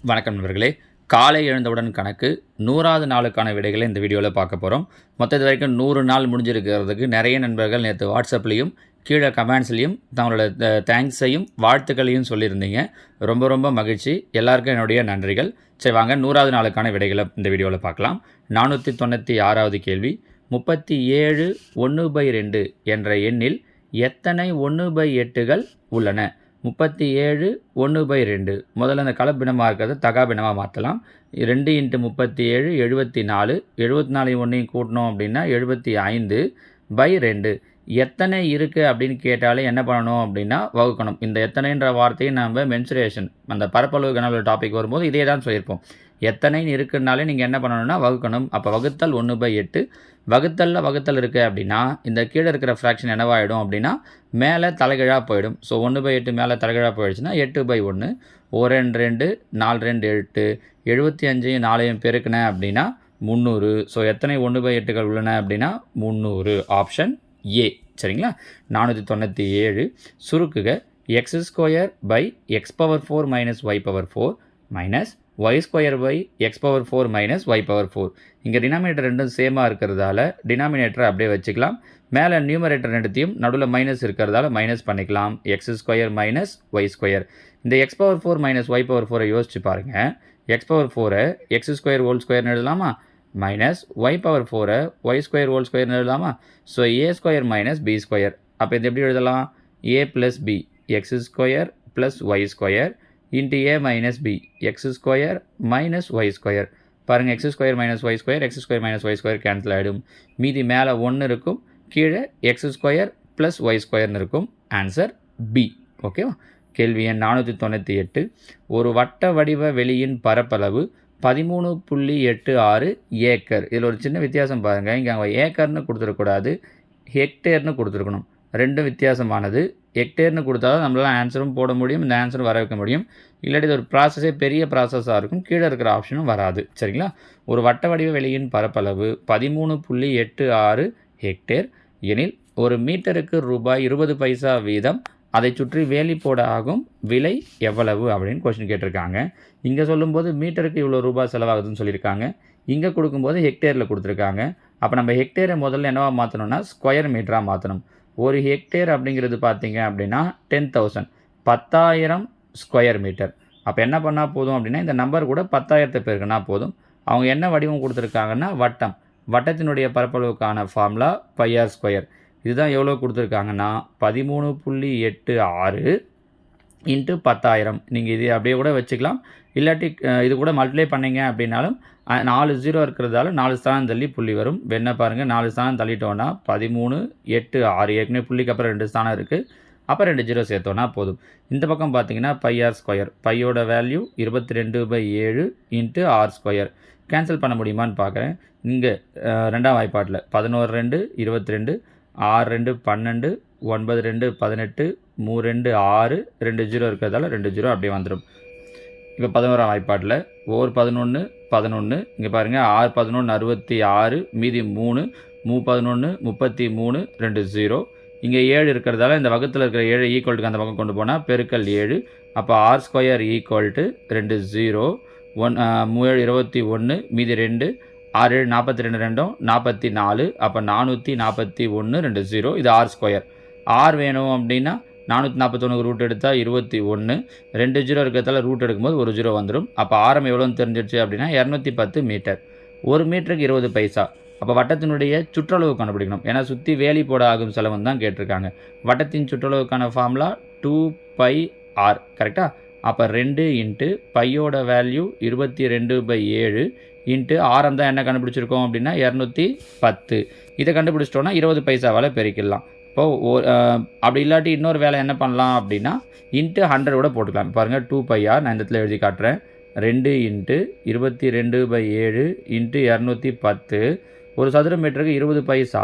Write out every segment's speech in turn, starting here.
வணக்கம் நண்பர்களே. காலை எழுந்தவுடன் கணக்கு 100வது நாளுக்கான விடைகளை இந்த வீடியோவில் பார்க்க போகிறோம். மொத்தம் இது வரைக்கும் 100 நாள் முடிஞ்சிருக்கிறதுக்கு நிறைய நண்பர்கள் நேற்று வாட்ஸ்அப்லேயும் கீழே கமெண்ட்ஸ்லேயும் தங்களோட தேங்க்ஸையும் வாழ்த்துக்களையும் சொல்லியிருந்தீங்க. ரொம்ப ரொம்ப மகிழ்ச்சி. எல்லாருக்கும் என்னுடைய நன்றிகள். சரி வாங்க 100வது நாளுக்கான விடைகளை இந்த வீடியோவில் பார்க்கலாம். 496வது கேள்வி. 37 1/2 என்ற எண்ணில் எத்தனை 1/8கள் உள்ளன? 37 1/2. முதல்ல அந்த கலப்பினமாக இருக்கிறத தகாபினமாக மாற்றலாம். 2 × 37 74. 74 ஒன்றையும் கூட்டணும் அப்படின்னா 75/2. எத்தனை இருக்குது அப்படின்னு கேட்டாலே என்ன பண்ணணும் அப்படின்னா வகுக்கணும். இந்த எத்தனைன்ற வார்த்தையை நம்ம மென்சுரேஷன் அந்த பரப்பளவு கனவுல டாபிக் வரும்போது இதே தான் சொல்லியிருப்போம். எத்தனைன்னு இருக்குன்னாலே நீங்கள் என்ன பண்ணணும்னா வகுக்கணும். அப்போ வகுத்தல் 1/8. வகுத்தல் இருக்குது அப்படின்னா இந்த கீழே இருக்கிற ஃப்ராக்ஷன் என்னவாயிடும் அப்படின்னா மேலே தலைகீழாக போயிடும். ஸோ 1/8 மேலே தலைகீழாக போயிடுச்சுன்னா 8/1. 1 2 4 2 8. 75 4 பெருக்கினேன் அப்படின்னா 300. ஸோ எத்தனை 1/8கள் உள்ளன அப்படின்னா 300. Option A. சரிங்களா? 497 சுருக்குக x² - x⁴ minus y² - y⁴. இங்கே டினாமினேட்டர் ரெண்டும் சேமாக இருக்கிறதால டினாமினேட்டரை அப்படியே வச்சுக்கலாம். மேலே நியூமரேட்டர் ரெண்டுத்தையும் நடுவில் மைனஸ் இருக்கிறதால மைனஸ் பண்ணிக்கலாம். x² - y². இந்த x⁴ - y⁴ யோசிச்சு பாருங்கள். x⁴ x² எழுதலாமா? மைனஸ் y⁴ y² எழுதலாமா? So a² - b². அப்போ இது எப்படி எழுதலாம்? a + b x² + y² into a minus b x² minus y². பாருங்கள் x² - y², x² - y² cancel ஆகிடும். மீதி மேலே 1 இருக்கும், கீழே x² + y² இருக்கும். Answer B. ஓகேவா? கேள்வி எண் 498. ஒரு வட்ட வடிவ வெளியின் பரப்பளவு 13.86 ஏக்கர். இதில் ஒரு சின்ன வித்தியாசம் பாருங்கள். இங்கே அவங்க ஏக்கர்னு கொடுத்துருக்கூடாது, ஹெக்டேர்னு கொடுத்துருக்கணும். ரெண்டும் வித்தியாசமானது. ஹெக்டேர்னு கொடுத்தாலும் நம்மளால் ஆன்சரும் போட முடியும், இந்த ஆன்சரும் வர வைக்க முடியும். இல்லாட்டி இது ஒரு ப்ராசஸே பெரிய ப்ராசஸாக இருக்கும், கீழே இருக்கிற ஆப்ஷனும் வராது. சரிங்களா? ஒரு வட்ட வடிவ வெளியின் பரப்பளவு 13.86 ஹெக்டேர் எனில் ஒரு மீட்டருக்கு ரூபாய் 20 பைசா வீதம் அதை சுற்றி வேலி போட ஆகும் விலை எவ்வளவு அப்படின்னு கொஸ்டின் கேட்டிருக்காங்க. இங்கே சொல்லும்போது மீட்டருக்கு இவ்வளோ ரூபாய் செலவாகுதுன்னு சொல்லியிருக்காங்க. இங்கே கொடுக்கும்போது ஹெக்டேரில் கொடுத்துருக்காங்க. அப்போ நம்ம ஹெக்டேரை முதல்ல என்னவா மாற்றணும்னா ஸ்கொயர் மீட்டராக மாற்றணும். ஒரு ஹெக்டேர் அப்படிங்கிறது பார்த்தீங்க அப்படின்னா 10,000 10,000 ஸ்கொயர் மீட்டர். அப்போ என்ன பண்ணால் போதும் அப்படின்னா இந்த நம்பர் கூட 10,000 பேருக்குன்னா போதும். அவங்க என்ன வடிவம் கொடுத்துருக்காங்கன்னா வட்டம். வட்டத்தினுடைய பரப்பளவுக்கான ஃபார்முலா πr². இதுதான் எவ்வளோ கொடுத்துருக்காங்கன்னா 13.86 × 10,000. நீங்கள் இது அப்படியே கூட வச்சுக்கலாம். இல்லாட்டி இது கூட மல்டிப்ளை பண்ணிங்க அப்படின்னாலும் 4 0 இருக்கிறதால 4 ஸ்தானம் தள்ளி புள்ளி வரும். என்ன பாருங்கள், 4 ஸ்தானம் தள்ளிட்டோன்னா 13.86. ஏற்கனவே புள்ளிக்கு அப்புறம் 2 ஸ்தானம் இருக்குது. அப்புறம் 2 0 சேர்த்தோன்னா போதும். இந்த பக்கம் பார்த்தீங்கன்னா πr². பையோட வேல்யூ 22/7 × r². கேன்சல் பண்ண முடியுமான்னு பார்க்குறேன். இங்கே ரெண்டாம் வாய்ப்பாட்டில் 11 2 22, 6 2 12, 9 2 18, 3 2 6, 2 0 இருக்கிறதால 2 0 அப்படியே வந்துடும். இப்போ 11ஆம் வாய்ப்பாட்டில் 1 11 11. இங்கே பாருங்கள் 6 11 66, மீதி 3 11 33, 2 0. இங்கே 7 இருக்கிறதால இந்த வகுத்தில் இருக்கிற 7 ஈக்குவல்ட்டுக்கு அந்த பக்கம் கொண்டு போனால் பெருக்கல் 7. அப்போ r² = 2 0 1 7 21, மீதி 2 6 42 2 44. அப்போ 441 2 0. இது r². r வேணும் அப்படின்னா 441 ரூட் எடுத்தால் 21. 2 0 இருக்கிறதால ரூட் எடுக்கும்போது 1 0 வந்துடும். அப்போ ஆரம் எவ்வளோன்னு தெரிஞ்சிடுச்சு அப்படின்னா 210 மீட்டர். ஒரு மீட்டருக்கு 20 பைசா. அப்போ வட்டத்தினுடைய சுற்றளவு கண்டுபிடிக்கணும். ஏன்னா சுற்றி வேலி போட ஆகும் செலவு தான் கேட்டிருக்காங்க. வட்டத்தின் சுற்றளவுக்கான ஃபார்முலா 2πr. கரெக்டாக? அப்போ 2 × பையோட வேல்யூ 22/7 × ஆரம் தான் என்ன கண்டுபிடிச்சிருக்கோம் அப்படின்னா 210. இதை கண்டுபிடிச்சிட்டோன்னா 20 பைசாவால் பெருக்கிடலாம். இப்போது அப்படி இல்லாட்டி இன்னொரு வேலை என்ன பண்ணலாம் அப்படின்னா ×100 கூட போட்டுக்கலாம். பாருங்கள் 2πr. நான் இந்த இடத்துல எழுதி காட்டுறேன். 2 × 22/7 × 210. ஒரு சதுர மீட்டருக்கு 20 பைசா.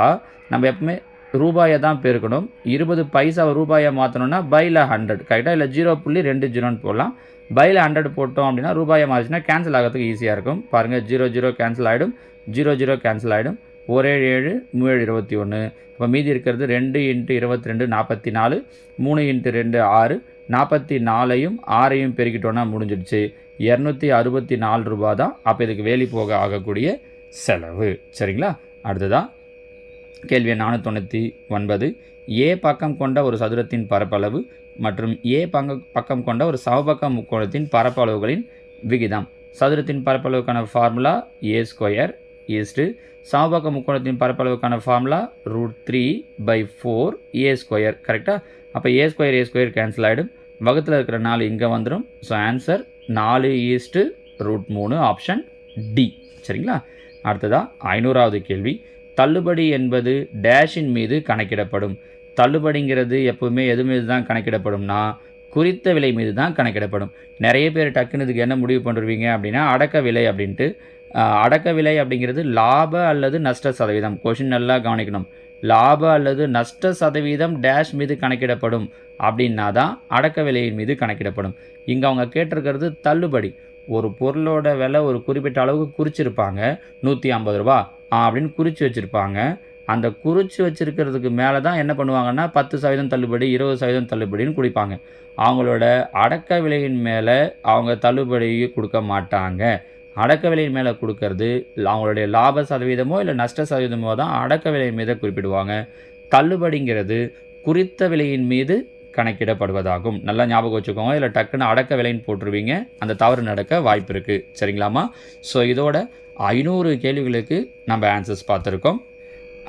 நம்ம எப்பவுமே ரூபாயை தான் பெருக்கணும். 20 பைசாவை ரூபாயை மாற்றணும்னா பையில் 100. கரெக்டாக? இல்லை 0.20 போடலாம். பையில் 100 போட்டோம் அப்படின்னா ரூபாயை மாறிச்சுன்னா கேன்சல் ஆகிறதுக்கு ஈஸியாக இருக்கும். பாருங்கள் 0 0 கேன்சல் ஆகிடும், 0 0 கேன்சல் ஆகிடும். 1 7 7 3 21. இப்போ மீதி இருக்கிறது 2 × 22 44, 3 × 2 6, 44ஐயும் 6ஐயும் பெருக்கிட்டோன்னா முடிஞ்சிடுச்சு. ரூ. 264 தான் அப்போ இதுக்கு வேலி போக ஆகக்கூடிய செலவு. சரிங்களா? அடுத்ததாக கேள்வி எண் 499. ஏ பக்கம் கொண்ட ஒரு சதுரத்தின் பரப்பளவு மற்றும் ஏ பக்கம் கொண்ட ஒரு சமபக்க முக்கோணத்தின் பரப்பளவுகளின் விகிதம். சதுரத்தின் பரப்பளவுக்கான ஃபார்முலா a² ஈஸ்ட்டு சமபக்க முக்கோணத்தின் பரப்பளவுக்கான ஃபார்முலா √3/4 a². கரெக்டாக? அப்போ a² கேன்சல் ஆகிடும். வகுத்தில் இருக்கிற 4 இங்கே வந்துடும். So answer 4:√3 option D. சரிங்களா? அடுத்ததாக 500வது கேள்வி. தள்ளுபடி என்பது டேஷின் மீது கணக்கிடப்படும். தள்ளுபடிங்கிறது எப்போவுமே எது மீது தான் கணக்கிடப்படும்னா குறித்த விலை மீது தான் கணக்கிடப்படும். நிறைய பேர் டக்குன்னு இதுக்கு என்ன முடிவு பண்ணுறீங்க அப்படின்னா அடக்க விலை அப்படின்ட்டு. அடக்க விலை அப்படிங்கிறது லாப அல்லது நஷ்ட சதவீதம். கொஷின் நல்லா கவனிக்கணும். லாப அல்லது நஷ்ட சதவீதம் டேஷ் மீது கணக்கிடப்படும் அப்படின்னா தான் அடக்க விலையின் மீது கணக்கிடப்படும். இங்கே அவங்க கேட்டிருக்கிறது தள்ளுபடி. ஒரு பொருளோட விலை ஒரு குறிப்பிட்ட அளவுக்கு குறிச்சிருப்பாங்க. 150 ரூபா அப்படின்னு குறித்து வச்சுருப்பாங்க. அந்த குறித்து வச்சுருக்கிறதுக்கு மேலே தான் என்ன பண்ணுவாங்கன்னா 10% தள்ளுபடி 20% தள்ளுபடின்னு கொடுப்பாங்க. அவங்களோட அடக்க விலையின் மேலே அவங்க தள்ளுபடி கொடுக்க மாட்டாங்க. அடக்க விலையின் மேலே கொடுக்கறது அவங்களுடைய லாப சதவீதமோ இல்லை நஷ்ட சதவீதமோ தான் அடக்க விலையின் மீது குறிப்பிடுவாங்க. தள்ளுபடிங்கிறது குறித்த விலையின் மீது கணக்கிடப்படுவதாகும். நல்லா ஞாபகம் வச்சுக்கோங்க. இல்லை டக்குன்னு அடக்க விலைன்னு போட்டுருவீங்க, அந்த தவறு நடக்க வாய்ப்பு இருக்குது. சரிங்களாம்மா? ஸோ இதோட 500 கேள்விகளுக்கு நம்ம ஆன்சர்ஸ் பார்த்துருக்கோம்.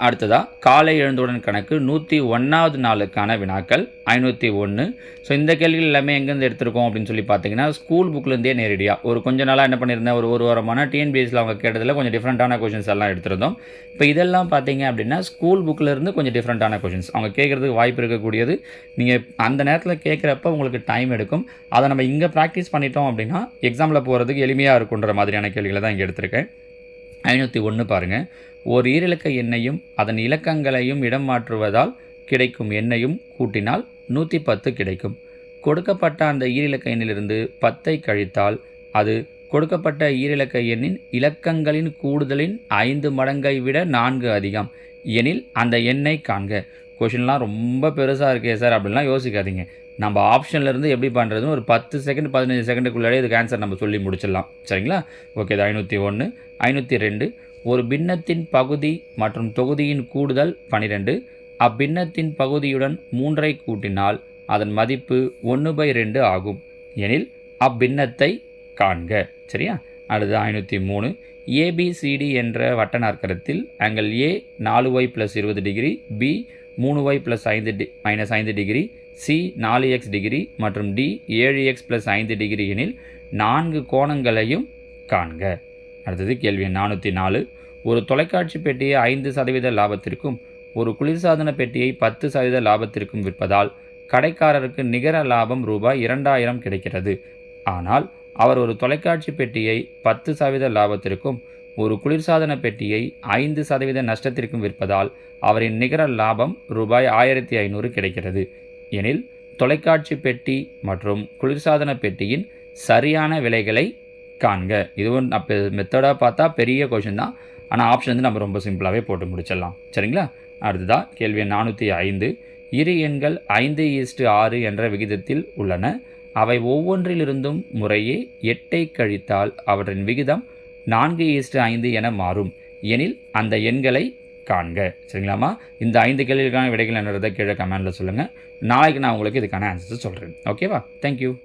அடுத்ததாக காலை எழுந்தவுடன் கணக்கு 101வது நாளுக்கான வினாக்கள் 501. ஸோ இந்த கேள்விகள் எல்லாமே எங்கேருந்து எடுத்திருக்கோம் அப்படின்னு சொல்லி பார்த்தீங்கன்னா ஸ்கூல் புக்லேருந்தே நேரடியாக ஒரு கொஞ்ச நாளாக என்ன பண்ணியிருந்தேன், ஒரு வாரமான டிஎன்பிஎஸ்சியில் அவங்க கேட்டதில் கொஞ்சம் டிஃப்ரெண்ட்டான கொஷின்ஸ் எல்லாம் எடுத்திருந்தோம். இப்போ இதெல்லாம் பார்த்தீங்க அப்படின்னா ஸ்கூல் புக்கிலேருந்து கொஞ்சம் டிஃப்ரெண்ட்டான கொஷின்ஸ் அவங்க கேட்குறதுக்கு வாய்ப்பு இருக்கக்கூடியது. நீங்கள் அந்த நேரத்தில் கேட்குறப்ப உங்களுக்கு டைம் எடுக்கும். அதை நம்ம இங்கே ப்ராக்டிஸ் பண்ணிட்டோம் அப்படின்னா எக்ஸாமில் போகிறதுக்கு எளிமையாக இருக்குன்ற மாதிரியான கேள்விகளை தான் இங்கே எடுத்திருக்கேன். 501 பாருங்கள். ஓர் ஈரிலக்க எண்ணையும் அதன் இலக்கங்களையும் இடம் மாற்றுவதால் கிடைக்கும் எண்ணையும் கூட்டினால் 110 கிடைக்கும். கொடுக்கப்பட்ட அந்த ஈரிலக்க எண்ணிலிருந்து 10ஐ கழித்தால் அது கொடுக்கப்பட்ட ஈரிலக்க எண்ணின் இலக்கங்களின் கூடுதலின் 5 மடங்கை விட 4 அதிகம் எனில் அந்த எண்ணை காண்க. கொஷின்லாம் ரொம்ப பெருசாக இருக்கே சார் அப்படின்லாம் யோசிக்காதீங்க. நம்ம ஆப்ஷன்லேருந்து எப்படி பண்ணுறதுன்னு ஒரு 10 செகண்ட் 15 செகண்டுக்குள்ளாலே இதுக்கு ஆன்சர் நம்ம சொல்லி முடிச்சிடலாம். சரிங்களா? ஓகே. இது 501. 502. ஒரு பின்னத்தின் பகுதி மற்றும் தொகுதியின் கூடுதல் 12. அப்பின்னத்தின் பகுதியுடன் 3ஐ கூட்டினால் அதன் மதிப்பு 1/2 ஆகும் எனில் அப்பின்னத்தை காண்க. சரியா? அடுத்து 503. ஏபிசிடி என்ற வட்ட நாற்கரத்தில் angle A 4y + 20 degree, B 3y + -5 degree, C 4x degree மற்றும் டி 7x + 5 டிகிரி எனில் 4 கோணங்களையும் காண்க. அடுத்தது கேள்வி 404. ஒரு தொலைக்காட்சி பெட்டியை 5% லாபத்திற்கும் ஒரு குளிர்சாதன பெட்டியை 10% லாபத்திற்கும் விற்பதால் கடைக்காரருக்கு நிகர லாபம் ரூபாய் 2000 கிடைக்கிறது. ஆனால் அவர் ஒரு தொலைக்காட்சி பெட்டியை 10% லாபத்திற்கும் ஒரு குளிர்சாதன பெட்டியை 5% நஷ்டத்திற்கும் விற்பதால் அவரின் நிகர லாபம் ரூபாய் 1500 கிடைக்கிறது எனில் தொலைக்காட்சி பெட்டி மற்றும் குளிர்சாதன பெட்டியின் சரியான விலைகளை காண்க. இதுவும் மெத்தடாக பார்த்தா பெரிய கொஷின் தான். ஆனால் ஆப்ஷன் வந்து நம்ம ரொம்ப சிம்பிளாகவே போட்டு முடிச்சிடலாம். சரிங்களா? அடுத்ததாக கேள்வி 405. இரு எண்கள் 5:6 என்ற விகிதத்தில் உள்ளன. அவை ஒவ்வொன்றிலிருந்தும் முறையே 8ஐ கழித்தால் அவற்றின் விகிதம் 4:5 என மாறும் எனில் அந்த எண்களை காண்க. சரிங்களாம்மா? இந்த 5 கேள்விகளுக்கான விடைகள் என்னன்றதை கீழே கமெண்டில் சொல்லுங்கள். நாளைக்கு நான் உங்களுக்கு இதுக்கான ஆன்சர்ஸ் சொல்கிறேன். ஓகேவா? தேங்க்யூ.